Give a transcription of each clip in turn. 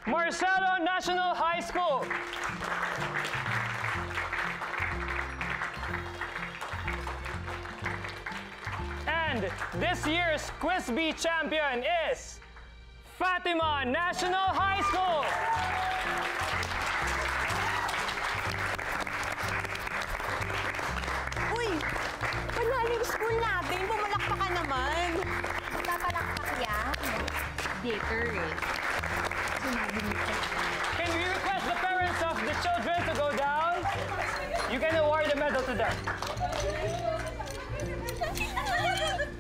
Marcelo National High School. And this year's Quiz Bee champion is Fatima National High School. Uy! Panalo yung school natin. Pumalakpak ka naman. Papalakpak yan. Theater eh. Sinabi mo ko. Can we request the parents of the children to go down? You can award the medal to them.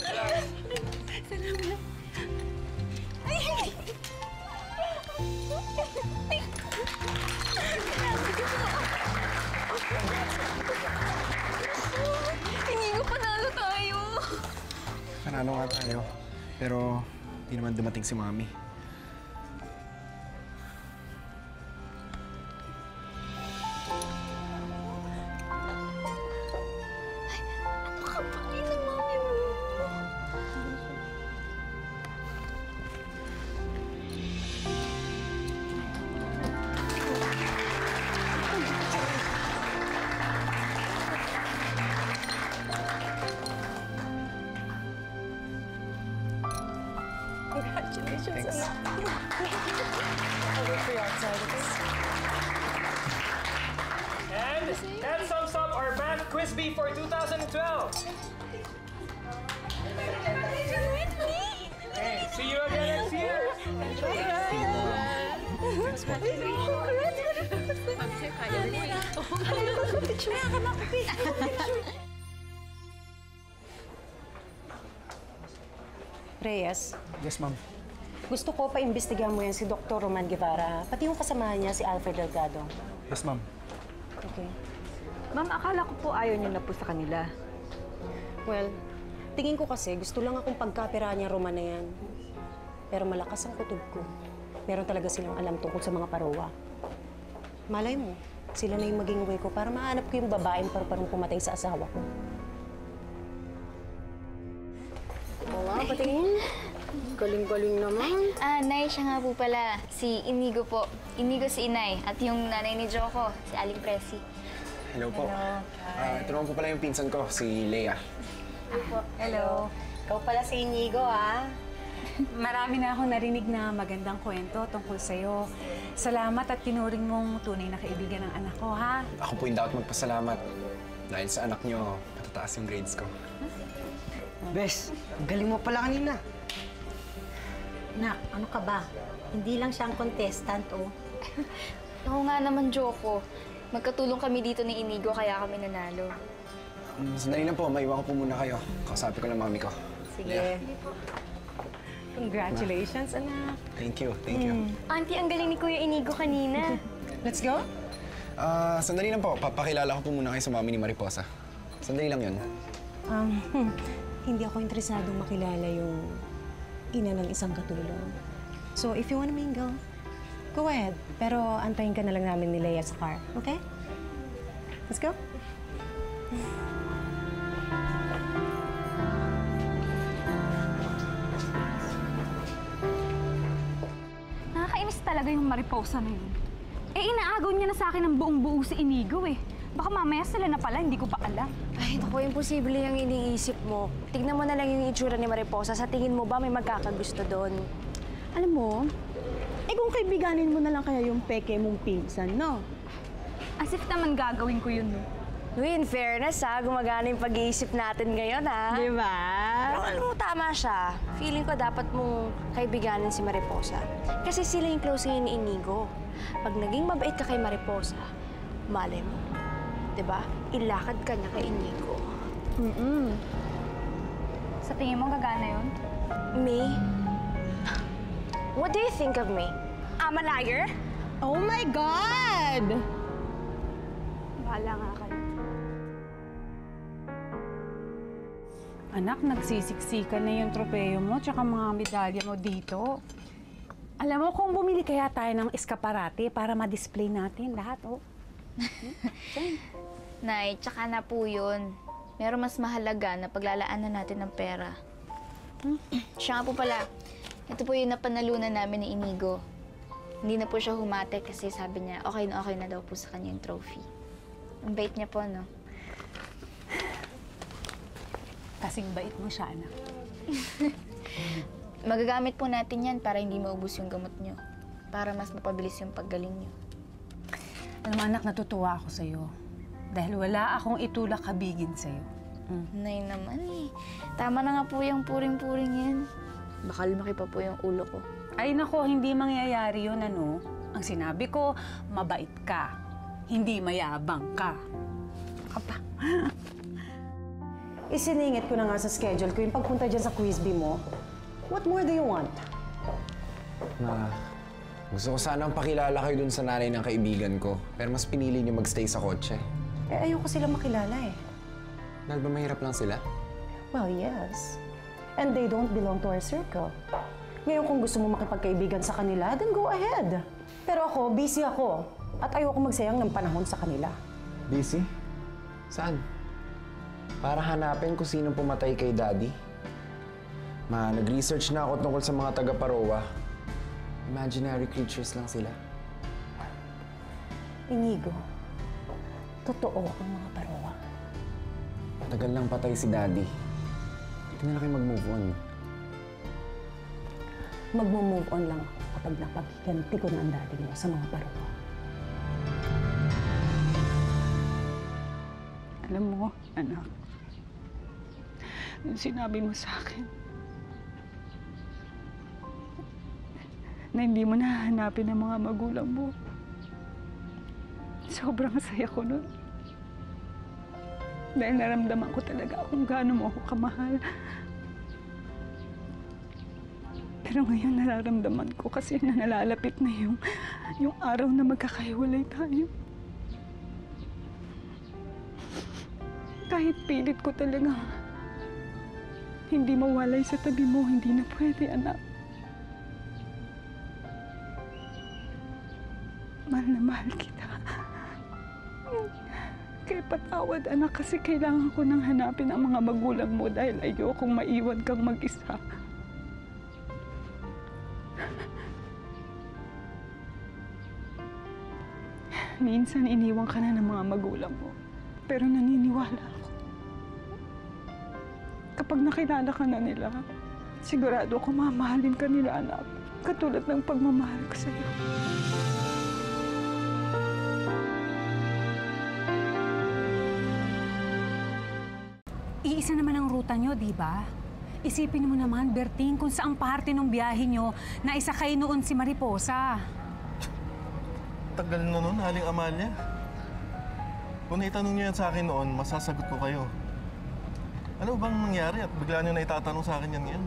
Salamat. Hindi ko panalo tayo. Panalo nga tayo. Pero hindi naman dumating si Mami. Napakapangin ng mami mo. Congratulations, Thanks. anak. I'll wait for you outside, okay? And that sums up our Banff Quiz Bee for 2012. Hey, see you again next year. Reyes, Yes, Ma'am. gusto ko pa-imbestigahan mo yan si Dr. Roman Guevara, pati yung kasamahan niya, si Alfred Delgado. Yes, Ma'am. Okay. Ma'am, akala ko po ayaw niyo na po sa kanila. Well, tingin ko kasi gusto lang akong pagkapirahan niya Roman na yan. Pero malakas ang kutob ko. Meron talaga silang alam tungkol sa mga parowa. Malay mo, sila na yung maging way ko para mahanap ko yung babaeng parang pumatay sa asawa ko. Oo, patingin. Galing-galing naman. Nay, siya nga po pala. Si Inigo po. Inigo si Inay. At yung nanay ni Joko, si Aling Presi. Hello po. Ito naman po pala yung pinsan ko, si Leia. Hello. Ikaw pala si Inigo, ah. Marami na akong narinig na magandang kwento tungkol sa'yo. Salamat at tinuring mong tunay na kaibigan ng anak ko, ha? Ako po yung dapat magpasalamat. Dahil sa anak niyo, patataas yung grades ko. Bes, galing mo pala kanina. Nak, ano ka ba? Hindi lang siyang contestant, oh. Oo nga naman, Joko. Magkatulong kami dito ni Inigo, kaya kami nanalo. Sandali lang po, maiwan ko po muna kayo. Kausapin ko lang mami ko. Sige. Congratulations, anak. Thank you, thank you. Auntie, ang galing ni Kuya Inigo kanina. Let's go. Sandali lang po, papakilala ko po muna kayo sa mami ni Mariposa. Sandali lang yun. Hindi ako interesadong makilala yung ina ng isang katulong. So, if you wanna mingle, go ahead. Pero antayin ka na lang namin ni Leia sa car, okay? Let's go. Nakakainis talaga yung Mariposa na yun. Eh, inaagaw niya na sa akin ng buong-buo si Inigo, eh. Baka mamaya sila na pala, hindi ko pa alam. Ay, naku, imposible yung iniisip mo. Tignan mo na lang yung itsura ni Mariposa. Sa tingin mo ba may magkakagusto doon? Alam mo, kung kaibiganin mo na lang kaya yung peke mong pinsan, no? As if naman gagawin ko yun, no? Uy, in fairness, gumagana yung pag-iisip natin ngayon, ha? Di ba? Pero alam mo, tama siya. Feeling ko dapat mong kaibiganin si Mariposa. Kasi sila yung close ngayon ni Inigo. Pag naging mabait ka kay Mariposa, malay mo. Diba? Ilakad ka niya kay Inigo. Sa tingin mo, gagana yun? Me? What do you think of me? I'm a liar? Oh my God! Bahala nga kayo. Anak, nagsisiksikan na yung tropeyo mo tsaka mga medalya mo dito. Alam mo, kung bumili kaya tayo ng eskaparate para ma-display natin lahat, oh. Nay, tsaka na po yun. Meron mas mahalaga na paglalaanan natin ng pera. Siya nga po pala, ito po yung napanalunan namin ni Inigo. Hindi na po siya humate kasi sabi niya okay na daw po sa kanya yung trophy. Ang bait niya po, no? Kasing bait mo siya, anak. Magagamit po natin yan para hindi maubos yung gamot niyo. Para mas mapabilis yung paggaling niyo. Alam mo, anak, natutuwa ako sa'yo. Dahil wala akong itulak kabigin sa'yo. Nay naman eh. Tama na nga po yung puring-puring yan. Baka lumaki pa po yung ulo ko. Ay nako, hindi mangyayari yun, ano? Ang sinabi ko, mabait ka. Hindi mayabang ka. Apa. Isiningit ko na nga sa schedule ko yung pagpunta dyan sa quiz bee mo. What more do you want? Ma, gusto ko sanang pakilala kayo dun sa nanay ng kaibigan ko. Pero mas pinili niyo magstay sa kotse. Eh, ayoko sila makilala eh. Dahil ba mahirap lang sila? Well, yes. And they don't belong to our circle. Ngayon kung gusto mo makipagkaibigan sa kanila, then go ahead. Pero ako, busy ako. At ayoko magsayang ng panahon sa kanila. Busy? Saan? Para hanapin kung sino pumatay kay Daddy. Ma, nag-research na ako tungkol sa mga taga-Paroa. Imaginary creatures lang sila. Inigo, totoo ang mga Paroa. Tagal lang patay si Daddy. Hindi na kayo mag-move on. Magmo-move on lang ako kapag napagiganti ko na ang daddy mo sa mga Paroa. Alam mo, anak, yung sinabi mo sa akin, na hindi mo nahahanapin ang mga magulang mo. Sobrang saya ko nun. Dahil naramdaman ko talaga kung gaano mo ako kamahal. Pero ngayon nararamdaman ko kasi na nalalapit na yung araw na magkakahiwalay tayo. Kahit pilit ko talaga, hindi mawalay sa tabi mo, hindi na pwede, anak. Mahal na mahal kita. Kaya patawad, anak, kasi kailangan ko nang hanapin ang mga magulang mo dahil ayokong maiwan kang mag-isa. Minsan iniwan ka na ng mga magulang mo, pero naniniwala ako. Kapag nakilala ka na nila, sigurado ko mamahalin ka nila, anak. Katulad ng pagmamahal ko sa'yo. Iisa naman ang ruta nyo, di ba? Isipin mo naman, Berting, kung saang parte ng biyahe nyo na isa kayo noon si Mariposa. Tagal na nun, Aling Amalia. Kung naitanong niyo yan sa akin noon, masasagot ko kayo. Ano bang nangyari at bigla niyo na itatanong sa akin yan ngayon?